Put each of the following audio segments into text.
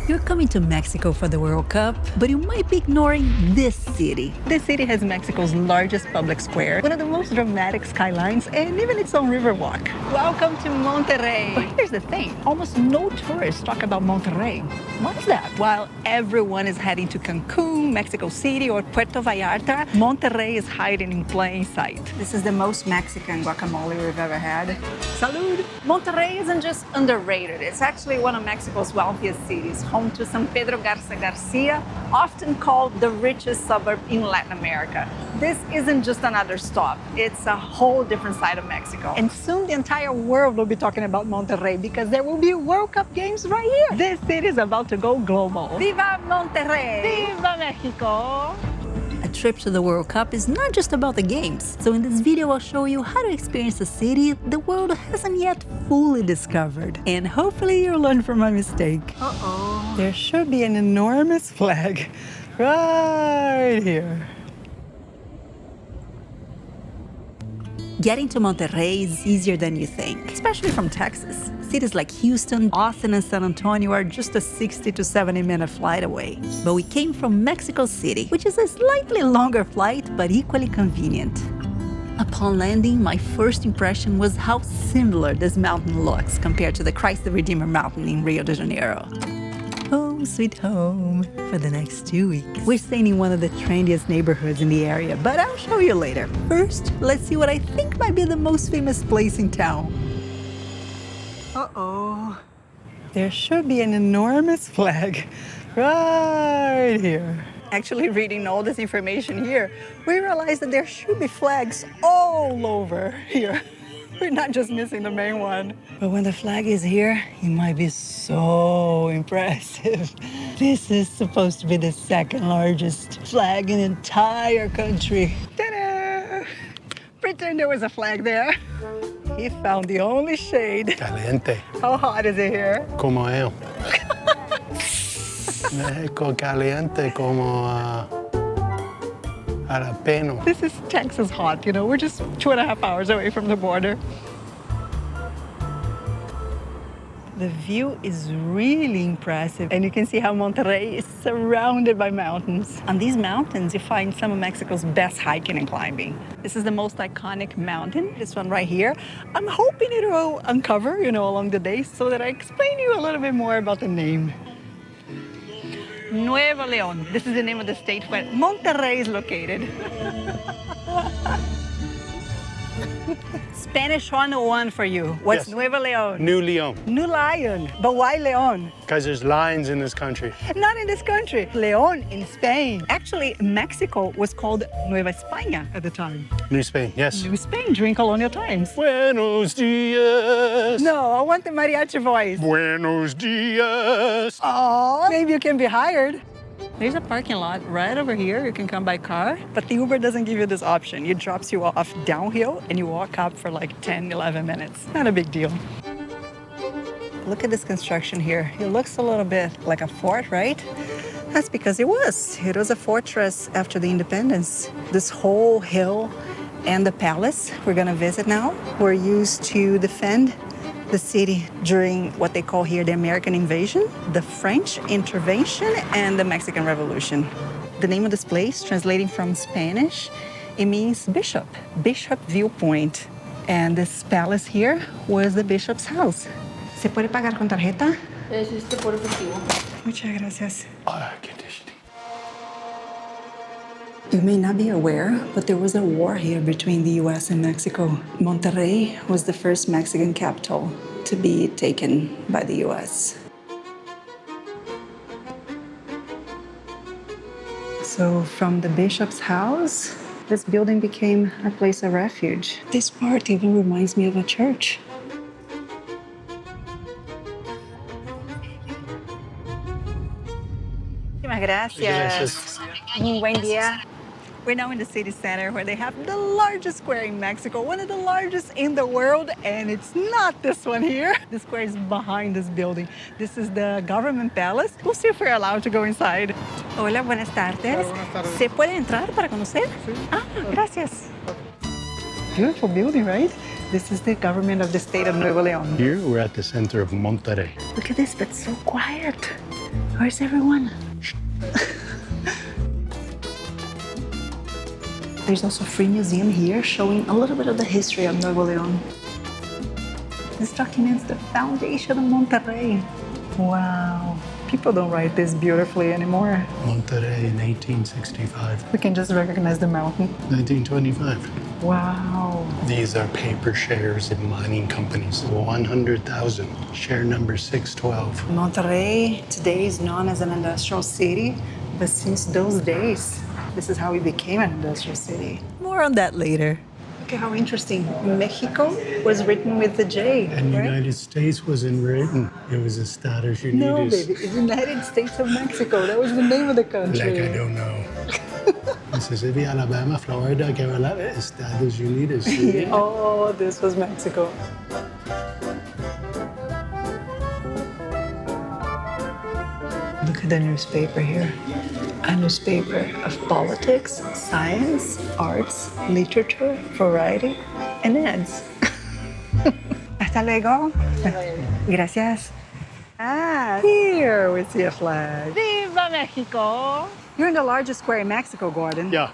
You're coming to Mexico for the World Cup, but you might be ignoring this city. This city has Mexico's largest public square, one of the most dramatic skylines, and even its own riverwalk. Welcome to Monterrey. But here's the thing, almost no tourists talk about Monterrey. What's that? While everyone is heading to Cancun, Mexico City, or Puerto Vallarta, Monterrey is hiding in plain sight. This is the most Mexican guacamole we've ever had. Salud! Monterrey isn't just underrated, it's actually one of Mexico's wealthiest cities, home to San Pedro Garcia, often called the richest suburb in Latin America. This isn't just another stop, it's a whole different side of Mexico. And soon the entire world will be talking about Monterrey because there will be World Cup games right here. This city is about to go global. Viva Monterrey! Viva Mexico! A trip to the World Cup is not just about the games. So in this video, I'll show you how to experience a city the world hasn't yet fully discovered. And hopefully you'll learn from my mistake. Uh-oh. There should be an enormous flag right here. Getting to Monterrey is easier than you think, especially from Texas. Cities like Houston, Austin, and San Antonio are just a 60 to 70-minute flight away. But we came from Mexico City, which is a slightly longer flight, but equally convenient. Upon landing, my first impression was how similar this mountain looks compared to the Christ the Redeemer mountain in Rio de Janeiro. Home sweet home for the next 2 weeks. We're staying in one of the trendiest neighborhoods in the area, but I'll show you later. First, let's see what I think might be the most famous place in town. Uh-oh. There should be an enormous flag right here. Actually, reading all this information here, we realized that there should be flags all over here. We're not just missing the main one. But when the flag is here, it might be so impressive. This is supposed to be the second largest flag in the entire country. Ta-da! Pretend there was a flag there. He found the only shade. Caliente. How hot is it here? Como es. Mexico caliente como jalapeno. This is Texas hot, you know. We're just 2.5 hours away from the border. The view is really impressive, and you can see how Monterrey is surrounded by mountains. On these mountains, you find some of Mexico's best hiking and climbing. This is the most iconic mountain, this one right here. I'm hoping it will uncover, you know, along the day so that I explain to you a little bit more about the name. Nuevo León. This is the name of the state where Monterrey is located. Spanish 101 for you. What's Yes. Nuevo León? New Leon. New lion. But why León? Because there's lions in this country. Not in this country. León in Spain. Actually, Mexico was called Nueva España at the time. New Spain, yes. New Spain during colonial times. Buenos dias. No, I want the mariachi voice. Buenos dias. Oh, maybe you can be hired. There's a parking lot right over here. You can come by car, but the Uber doesn't give you this option. It drops you off downhill and you walk up for like 10, 11 minutes. Not a big deal. Look at this construction here. It looks a little bit like a fort, right? That's because it was. It was a fortress after the independence. This whole hill and the palace we're gonna visit now were used to defend the city during what they call here the American invasion, the French intervention, and the Mexican Revolution. The name of this place, translating from Spanish, it means bishop, bishop viewpoint. And this palace here was the bishop's house. ¿Se puede pagar con tarjeta? Es por efectivo. Muchas gracias. Conditioning. You may not be aware, but there was a war here between the US and Mexico. Monterrey was the first Mexican capital to be taken by the US. So from the bishop's house, this building became a place of refuge. This part even reminds me of a church. Muchas gracias. Buen día. We're now in the city center where they have the largest square in Mexico, one of the largest in the world, and it's not this one here. The square is behind this building. This is the government palace. We'll see if we're allowed to go inside. Hola, buenas tardes. Buenas tardes. ¿Se puede entrar para conocer? Sí. Ah, gracias. Beautiful building, right? This is the government of the state of Nuevo León. Here we're at the center of Monterrey. Look at this, but so quiet. Where's everyone? There's also a free museum here showing a little bit of the history of Nuevo León. This documents the foundation of Monterrey. Wow. People don't write this beautifully anymore. Monterrey in 1865. We can just recognize the mountain. 1925. Wow. These are paper shares in mining companies. 100,000. Share number 612. Monterrey today is known as an industrial city, but since those days, this is how it became an industrial city. More on that later. Look at how interesting. Mexico was written with the J, And right? United States wasn't written. It was Estados No, Unidos. baby, it's United States of Mexico. That was the name of the country. Like I don't know. Mississippi, Alabama, Florida, Carolina, Estados Unidos. ¿Sí? Oh, this was Mexico. Look at the newspaper here. A newspaper of politics, science, arts, literature, variety, and ads. Hasta luego. Gracias. Ah, here we see a flag. Viva Mexico! You're in the largest square in Mexico, Gordon. Yeah,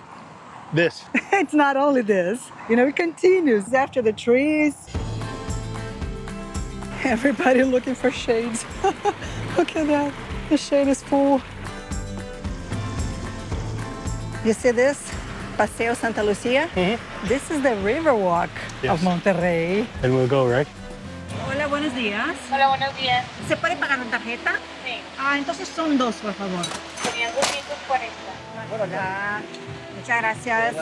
this. It's not only this. You know, it continues after the trees. Everybody looking for shades. Look at that. The shade is full. You see this? Paseo Santa Lucia? This is the Riverwalk of Yes. Monterrey. And we'll go, right? Hola, buenos días. Hola, buenos días. ¿Se puede pagar con tarjeta? Sí, Ah, entonces son dos, por favor. serían 240. Hola. Muchas gracias.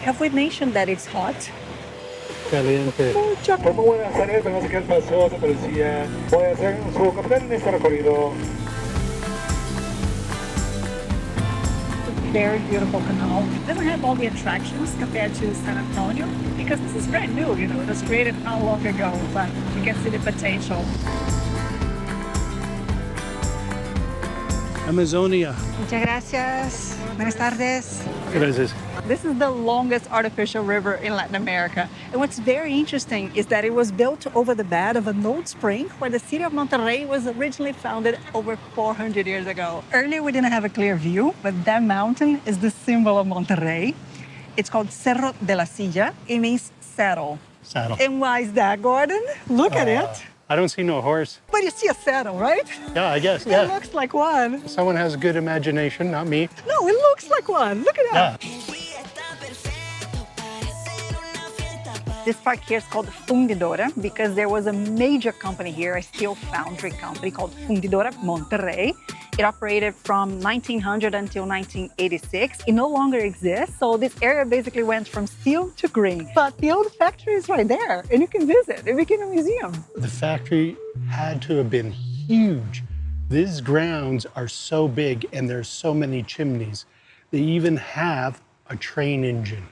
Have we mentioned that it's hot? Caliente. Mucho. Pues muy buenas tardes, tenemos aquí el Paseo Santa Lucía. Voy a hacer su capital en este recorrido. Very beautiful canal. It doesn't have all the attractions compared to San Antonio because this is brand new, you know, it was created not long ago, but you can see the potential. Amazonia. Muchas gracias. Buenas tardes. Gracias. This is the longest artificial river in Latin America. And what's very interesting is that it was built over the bed of an old spring where the city of Monterrey was originally founded over 400 years ago. Earlier, we didn't have a clear view, but that mountain is the symbol of Monterrey. It's called Cerro de la Silla. It means saddle. Saddle. And why is that, Gordon? Look at it. I don't see no horse. But you see a saddle, right? Yeah, I guess, It yeah. looks like one. Someone has good imagination, not me. No, it looks like one. Look at that. Yeah. This park here is called Fundidora because there was a major company here, a steel foundry company called Fundidora Monterrey. It operated from 1900 until 1986. It no longer exists, so this area basically went from steel to green. But the old factory is right there, and you can visit. It became a museum. The factory had to have been huge. These grounds are so big and there's so many chimneys. They even have a train engine.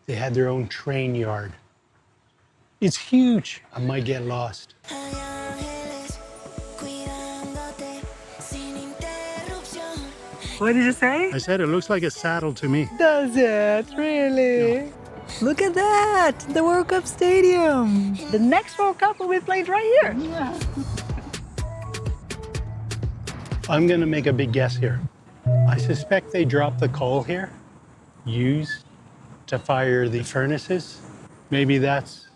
They had their own train yard. It's huge. I might get lost. What did you say? I said it looks like a saddle to me. Does it? Really? Look at that! The World Cup Stadium! The next World Cup will be played right here. Yeah. I'm gonna make a big guess here. I suspect they dropped the coal here, used to fire the furnaces. Maybe that's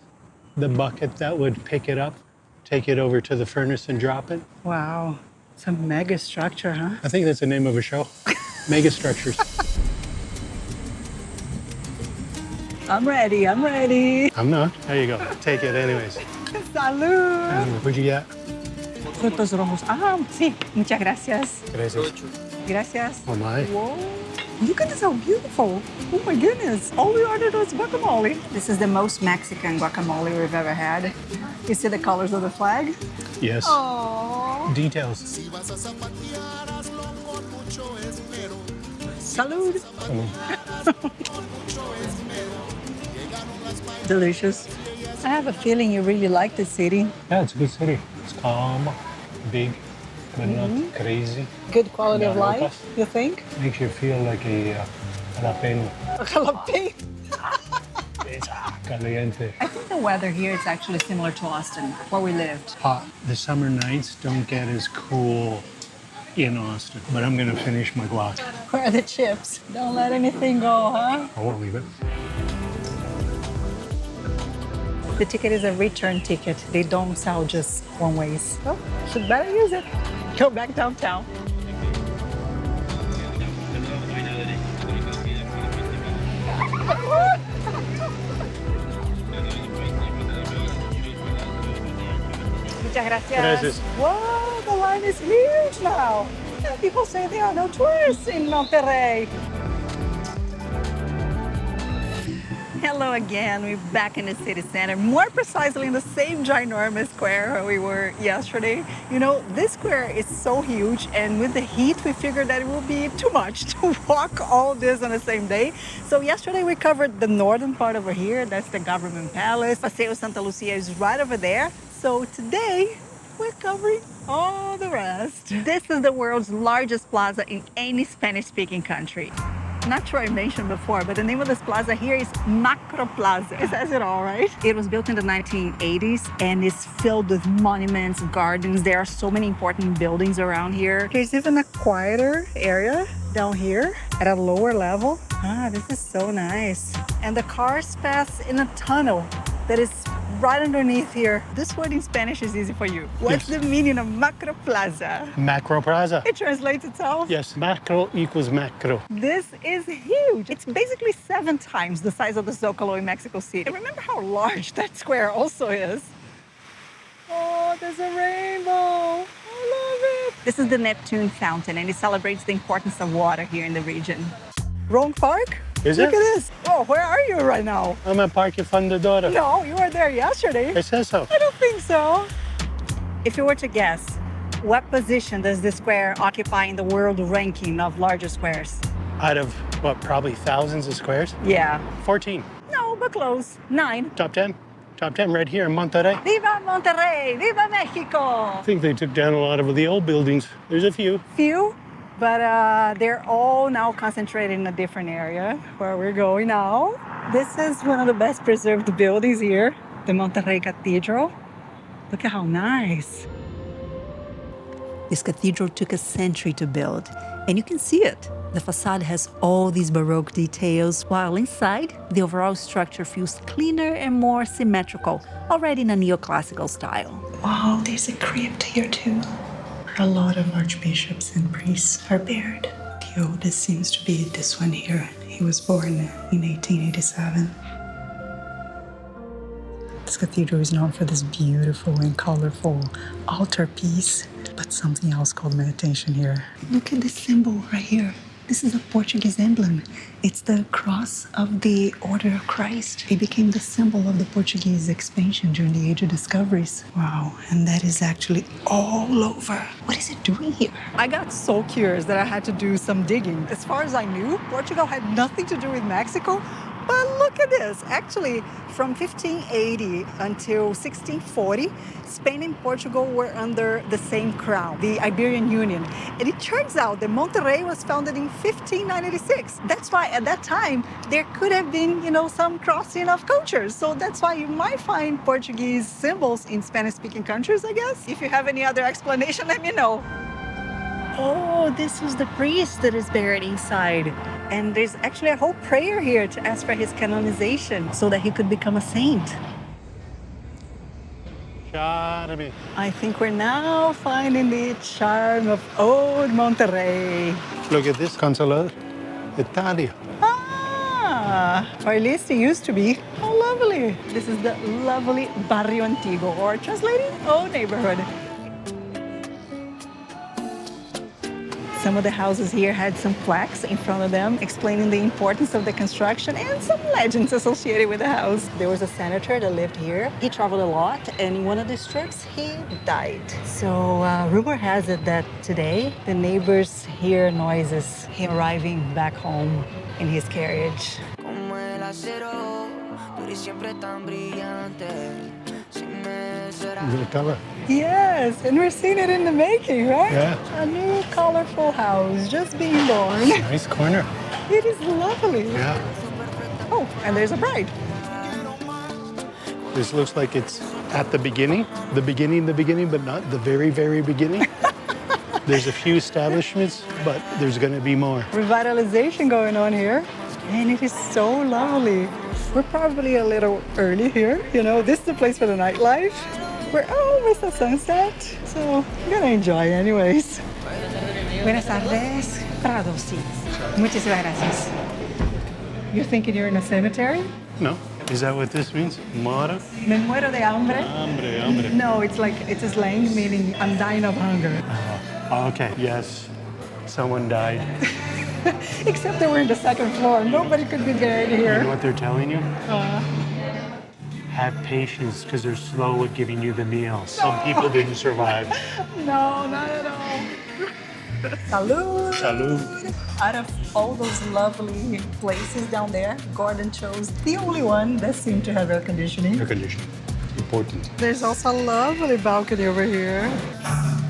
the bucket that would pick it up, take it over to the furnace and drop it. Wow. It's a mega structure, huh? I think that's the name of a show. Mega structures. I'm ready, I'm ready. I'm not. There you go. Take it anyways. Salud. What'd you get? Frutos rojos. Ah, sí. Muchas gracias. Gracias. Gracias. Oh my. Whoa. Look at this, how beautiful. Oh my goodness. All we ordered was guacamole. This is the most Mexican guacamole we've ever had. You see the colors of the flag? Yes. Oh. Details. Salud. Delicious. I have a feeling you really like this city. Yeah, it's a good city. It's calm, big, but not crazy. Good quality of Yeah, life, you think? Makes you feel like a jalapeno. Jalapeno. It's caliente. I think the weather here is actually similar to Austin, where we lived. Hot. The summer nights don't get as cool in Austin, but I'm gonna finish my guac. Where are the chips? Don't let anything go, huh? I won't leave it. The ticket is a return ticket. They don't sell just one ways. Oh, should better use it. Go back downtown. Muchas gracias. Gracias. Whoa, the line is huge now. And people say there are no tourists in Monterrey. Hello again, we're back in the city center, more precisely in the same ginormous square where we were yesterday. You know, this square is so huge, and with the heat, we figured that it would be too much to walk all this on the same day. So yesterday we covered the northern part over here, that's the government palace. Paseo Santa Lucia is right over there. So today, we're covering all the rest. This is the world's largest plaza in any Spanish-speaking country. Not sure I mentioned before, but the name of this plaza here is Macro Plaza. It says it all, right? It was built in the 1980s and is filled with monuments, gardens. There are so many important buildings around here. There's even a quieter area down here at a lower level. Ah, this is so nice. And the cars pass in a tunnel that is right underneath here. This word in Spanish is easy for you. What's the meaning of Macro Plaza? Macro Plaza. It translates itself. Yes, macro equals macro. This is huge. It's basically 7 times the size of the Zocalo in Mexico City. And remember how large that square also is. Oh, there's a rainbow. I love it. This is the Neptune Fountain, and it celebrates the importance of water here in the region. Wrong park? Is Look it? at this. Oh, where are you right now? I'm at Parque Fundadora. No, you were there yesterday. It says so. I don't think so. If you were to guess, what position does this square occupy in the world ranking of larger squares? Out of, what, probably thousands of squares? Yeah. 14. No, but close. 9. Top 10? Top 10 right here in Monterrey. Viva Monterrey! Viva Mexico! I think they took down a lot of the old buildings. There's a few. Few, but they're all now concentrated in a different area where we're going now. This is one of the best preserved buildings here, the Monterrey Cathedral. Look at how nice. This cathedral took a century to build, and you can see it. The facade has all these Baroque details, while inside, the overall structure feels cleaner and more symmetrical, already in a neoclassical style. Wow, there's a crypt here too. A lot of archbishops and priests are buried. The oldest seems to be this one here. He was born in 1887. This cathedral is known for this beautiful and colorful altarpiece, but something else called meditation here. Look at this symbol right here. This is a Portuguese emblem. It's the cross of the Order of Christ. It became the symbol of the Portuguese expansion during the Age of Discoveries. Wow, and that is actually all over. What is it doing here? I got so curious that I had to do some digging. As far as I knew, Portugal had nothing to do with Mexico. But look at this. Actually, from 1580 until 1640, Spain and Portugal were under the same crown, the Iberian Union. And it turns out that Monterrey was founded in 1596. That's why at that time, there could have been, some crossing of cultures. So that's why you might find Portuguese symbols in Spanish-speaking countries, I guess. If you have any other explanation, let me know. Oh, this was the priest that is buried inside. And there's actually a whole prayer here to ask for his canonization so that he could become a saint. Charme. I think we're now finding the charm of old Monterrey. Look at this, Consulado Italia. Ah, or at least it used to be. How lovely. This is the lovely Barrio Antiguo, or translating, old neighborhood. Some of the houses here had some plaques in front of them explaining the importance of the construction and some legends associated with the house. There was a senator that lived here. He traveled a lot, and in one of these trips, he died. So rumor has it that today, the neighbors hear noises, him arriving back home in his carriage. The color. Yes, and we're seeing it in the making, right? Yeah. A new colorful house just being born. Nice corner. It is lovely. Yeah. Oh, and there's a bride. This looks like it's at the beginning, but not the very, very beginning. There's a few establishments, but there's going to be more. Revitalization going on here. And it is so lovely. We're probably a little early here. You know, this is the place for the nightlife. We're almost at sunset, so I'm gonna enjoy anyways. Buenas tardes, Prado, sí. Muchísimas gracias. You're thinking you're in a cemetery? No? Is that what this means? Mora? Me muero de hambre? Hambre, hambre. No, it's a slang meaning I'm dying of hunger. Oh, okay, yes. Someone died. Except that we're in the second floor. Nobody could be buried You here. know what they're telling you? Have patience, because they're slow at giving you the meal. Some people didn't survive. No, not at all. Salud. Salud. Out of all those lovely places down there, Gordon chose the only one that seemed to have air conditioning. Air conditioning. Important. There's also a lovely balcony over here.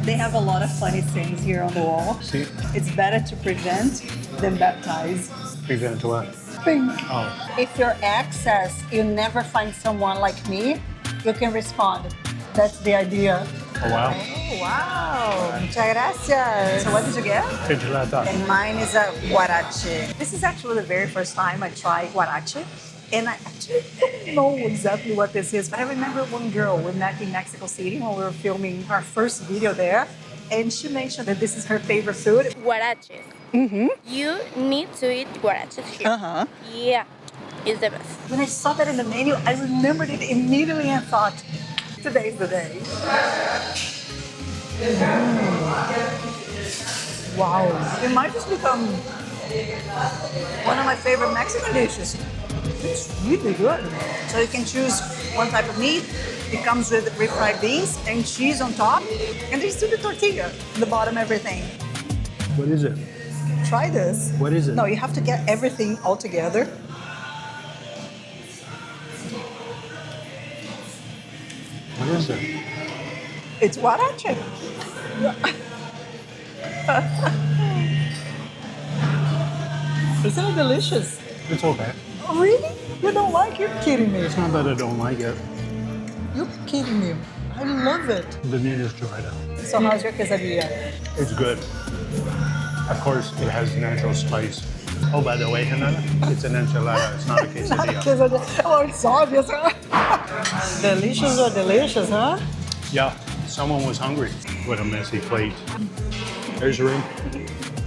They have a lot of funny things here on the wall. See? It's better to prevent than baptize. Prevent what? Think. Oh. If your ex says you never find someone like me, you can respond. That's the idea. Oh, wow. Oh, wow. Muchas gracias. So what did you get? Enchilada. And mine is a guarache. This is actually the very first time I tried guarache. And I actually don't know exactly what this is, but I remember one girl we met in Mexico City when we were filming our first video there, and she mentioned that this is her favorite food. Guaraches. Mm-hmm. You need to eat guaraches here. Uh-huh. Yeah, it's the best. When I saw that in the menu, I remembered it immediately and thought, today's the day. Wow. It might just become one of my favorite Mexican dishes. It's really good. So you can choose one type of meat. It comes with refried beans and cheese on top. And there's still the tortilla in the bottom, everything. What is it? Try this. What is it? No, you have to get everything all together. What is it? It's guarache. Isn't it delicious? It's okay. Oh, really? You don't like it? You're kidding me. It's not that I don't like it. You're kidding me. I love it. The meat is dried out. So how's your quesadilla? It's good. Of course, it has natural spice. Oh, by the way, Renata, it's an enchilada. It's not a quesadilla. Quesadilla. Oh, it's obvious, huh? Delicious or delicious, huh? Yeah, someone was hungry. What a messy plate. There's room.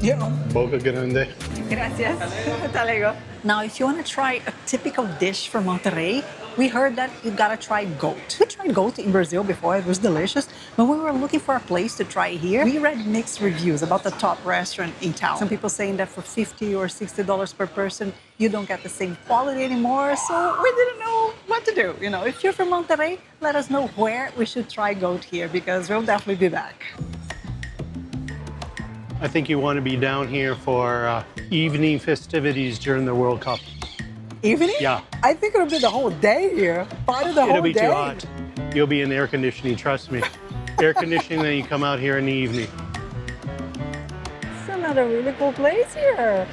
Yeah. Boca grande. Gracias. Hasta luego. Now, if you want to try a typical dish from Monterrey, we heard that you gotta try goat. We tried goat in Brazil before, it was delicious. But when we were looking for a place to try here, we read mixed reviews about the top restaurant in town. Some people saying that for $50 or $60 per person, you don't get the same quality anymore. So we didn't know what to do. You know, if you're from Monterrey, let us know where we should try goat here because we'll definitely be back. I think you want to be down here for evening festivities during the World Cup. Evening? Yeah. I think it'll be the whole day here. Part of the It'll whole be day. too hot. You'll be in air conditioning, trust me. Air conditioning, then you come out here in the evening. It's another really cool place here.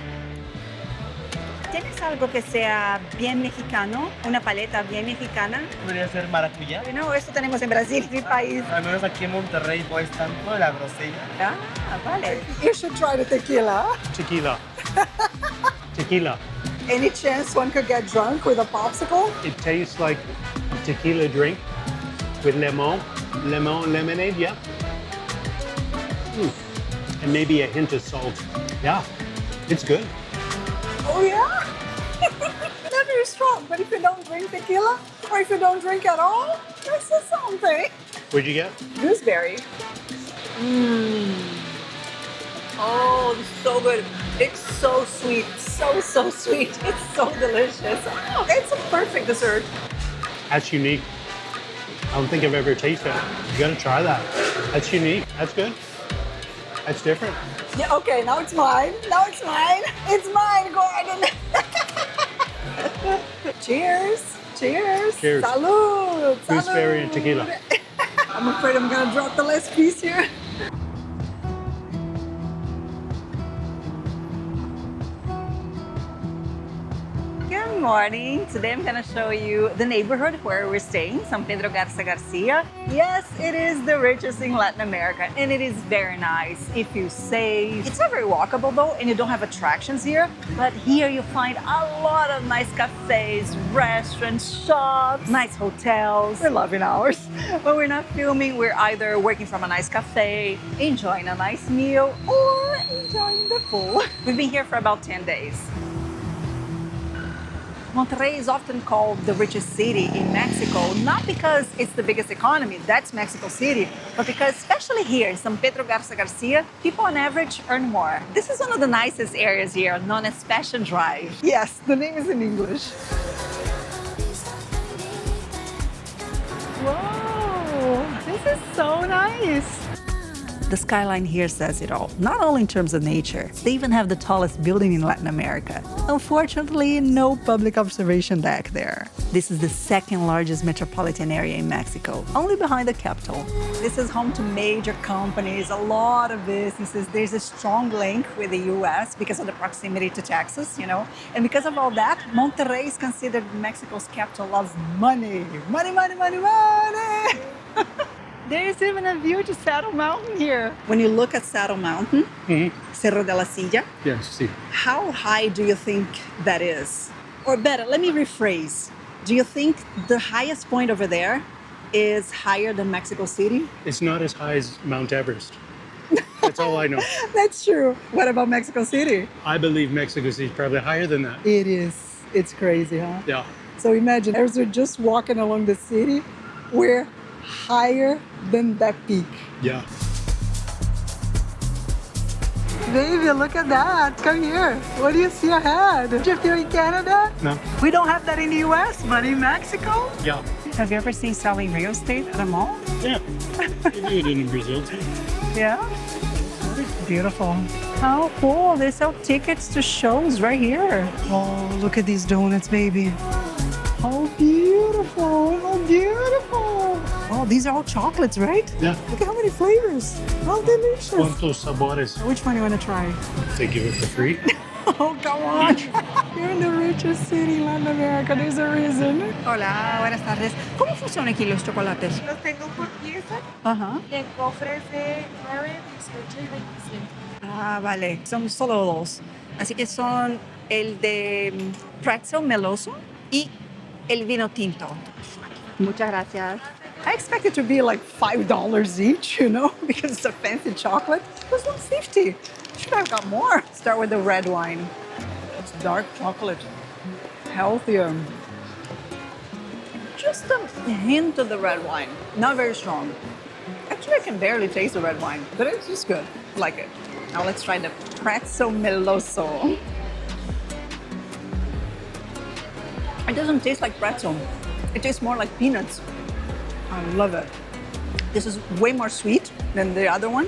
¿Tienes algo que sea bien mexicano? ¿Una paleta bien mexicana? Podría ser maracuyá. No, esto tenemos en Brasil, mi país. Al menos aquí en Monterrey no es tanto la grosella. Ah, vale. You should try the tequila. Tequila. Tequila. Any chance one could get drunk with a popsicle? It tastes like a tequila drink with lemonade, yeah. And maybe a hint of salt. Yeah, it's good. Oh yeah? Not very strong, but if you don't drink tequila, or if you don't drink at all, this is something. What'd you get? Gooseberry. Oh, it's so good. It's so sweet. So sweet. It's so delicious. Oh, it's a perfect dessert. That's unique. I don't think I've ever tasted it. You gotta try that. That's unique. That's good. That's different. Yeah, okay, now it's mine. Now it's mine. It's mine, Gordon. Cheers. Cheers. Cheers. Salud. Gooseberry and tequila. I'm afraid I'm gonna drop the last piece here. Qué morning. Today I'm gonna show you the neighborhood where we're staying, San Pedro Garza Garcia. Yes, it is the richest in Latin America, and it is very nice if you save. It's not very walkable though, and you don't have attractions here, but here you find a lot of nice cafes, restaurants, shops, nice hotels. We're loving ours. When we're not filming, we're either working from a nice cafe, enjoying a nice meal, or enjoying the pool. We've been here for about 10 days. Monterrey is often called the richest city in Mexico, not because it's the biggest economy, that's Mexico City, but because especially here in San Pedro Garza Garcia, people on average earn more. This is one of the nicest areas here, known as Passion Drive. Yes, the name is in English. Whoa, this is so nice. The skyline here says it all, not only in terms of nature, they even have the tallest building in Latin America. Unfortunately, no public observation deck there. This is the second largest metropolitan area in Mexico, only behind the capital. This is home to major companies, a lot of businesses. There's a strong link with the US because of the proximity to Texas, you know. And because of all that, Monterrey is considered Mexico's capital of money. Money, money, money, money! There's even a view to Saddle Mountain here. When you look at Saddle Mountain, Cerro de la Silla, Yes, see. how high do you think that is? Or better, let me rephrase. Do you think the highest point over there is higher than Mexico City? It's not as high as Mount Everest. That's all I know. That's true. What about Mexico City? I believe Mexico City is probably higher than that. It is. It's crazy, huh? Yeah. So imagine, as we're just walking along the city, we're higher than that peak. Yeah. Baby, look at that. Come here. What do you see ahead? Did you feel in Canada? No. We don't have that in the US, but in Mexico? Yeah. Have you ever seen selling real estate at a mall? Yeah. You do it in Brazil too. Yeah. Beautiful. How cool. They sell tickets to shows right here. Oh, look at these donuts, baby. How beautiful. How beautiful. Oh, these are all chocolates, right? Yeah. Look at how many flavors. How delicious. ¿Cuántos sabores? Which one you want to try? They give it for free. Oh, come on. You're in the richest city in Latin America. There's a reason. Hola, buenas tardes. ¿Cómo funcionan aquí los chocolates? Los tengo por pieza. Ajá. Y en cofres de 9, 18 y 25. Ah, vale. Son solo dos. Así que son el de pretzel meloso y el vino tinto. Muchas gracias. I expect it to be like $5 each, you know, because it's a fancy chocolate. It was $1.50. Should have got more. Start with the red wine. It's dark chocolate. Healthier. Just a hint of the red wine. Not very strong. Actually, I can barely taste the red wine, but it's just good. I like it. Now let's try the pretzel meloso. It doesn't taste like pretzel. It tastes more like peanuts. I love it. This is way more sweet than the other one.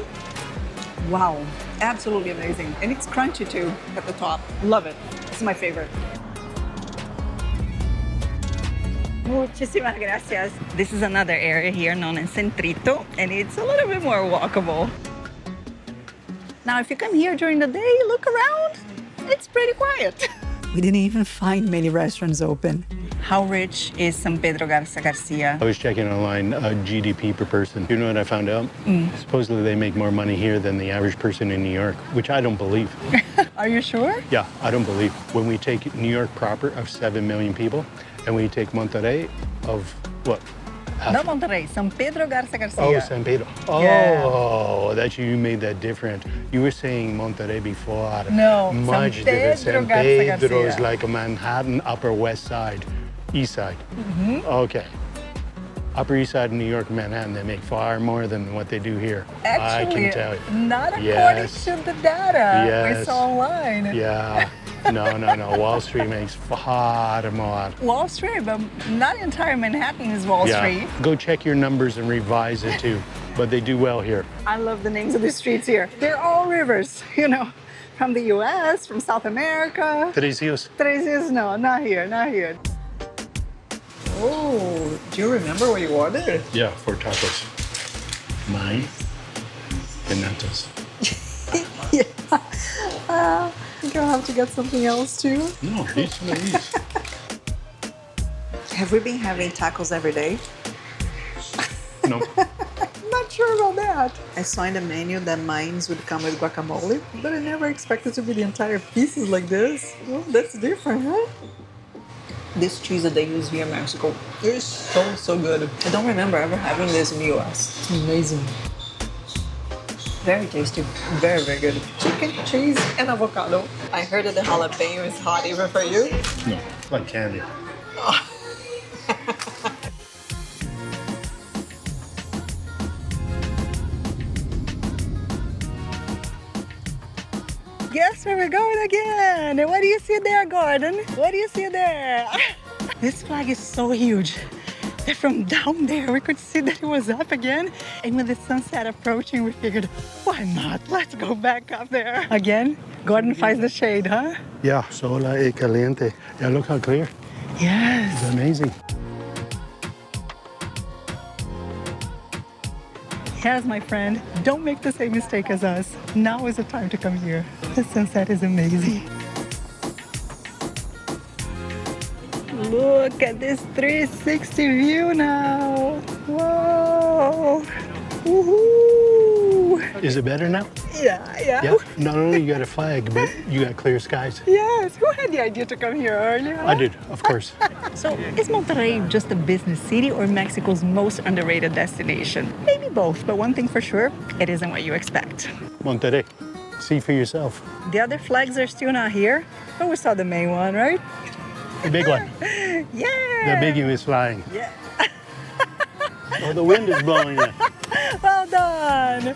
Wow, absolutely amazing. And it's crunchy too at the top. Love it. This is my favorite. Muchísimas gracias. This is another area here known as Centrito, and it's a little bit more walkable. Now, if you come here during the day, look around, it's pretty quiet. We didn't even find many restaurants open. How rich is San Pedro Garza Garcia? I was checking online GDP per person. You know what I found out? Supposedly they make more money here than the average person in New York, which I don't believe. Are you sure? Yeah, I don't believe. When we take New York proper of 7 million people, and we take Monterrey of what? Not Monterrey, San Pedro Garza Garcia. Oh, San Pedro. Oh, Yeah. that you made that different. You were saying Monterrey before. No, Much San different. Pedro San Garza Pedro is Garcia. like a Manhattan, Upper West Side, East Side. Okay. Upper East Side of New York, Manhattan, they make far more than what they do here. Actually, I can tell you. not according Yes. to the data we Yes. saw online. Yeah. No. Wall Street makes far more. Wall Street, but not entire Manhattan is Wall Street. Go check your numbers and revise it too. But they do well here. I love the names of the streets here. They're all rivers, you know, from the US, from South America. Tres Rios. Tres Rios, no, not here, not here. Oh, do you remember what you ordered? Yeah, 4 tacos. Mine. Renatas. Yeah. I think I'll have to get something else too. No, these are these. Have we been having tacos every day? No. Not sure about that. I saw in the menu that mines would come with guacamole, but I never expected to be the entire pieces like this. Well, that's different, huh? This cheese that they use here in Mexico is so good. I don't remember ever having this in the US. It's amazing. Very tasty. Very, very good. Chicken, cheese, and avocado. I heard that the jalapeno is hot even for you. No, it's like candy. Guess where we're going again? And what do you see there, Gordon? What do you see there? This flag is so huge that from down there we could see that it was up again. And with the sunset approaching, we figured, why not? Let's go back up there. Again, Gordon finds the shade, huh? Yeah, sola y caliente. Yeah, look how clear. Yes. It's amazing. Yes, my friend, don't make the same mistake as us. Now is the time to come here. The sunset is amazing. Look at this 360 view now. Whoa. Woohoo. Is it better now? Yeah. Yeah. Not only you got a flag, but you got clear skies. Yes. Who had the idea to come here earlier? I did, of course. So, is Monterrey just a business city or Mexico's most underrated destination? Maybe both, but one thing for sure, it isn't what you expect. Monterrey. See for yourself. The other flags are still not here, but we saw the main one, right? The big one. Yeah! The biggie is flying. Yeah. Oh, the wind is blowing it. Well done!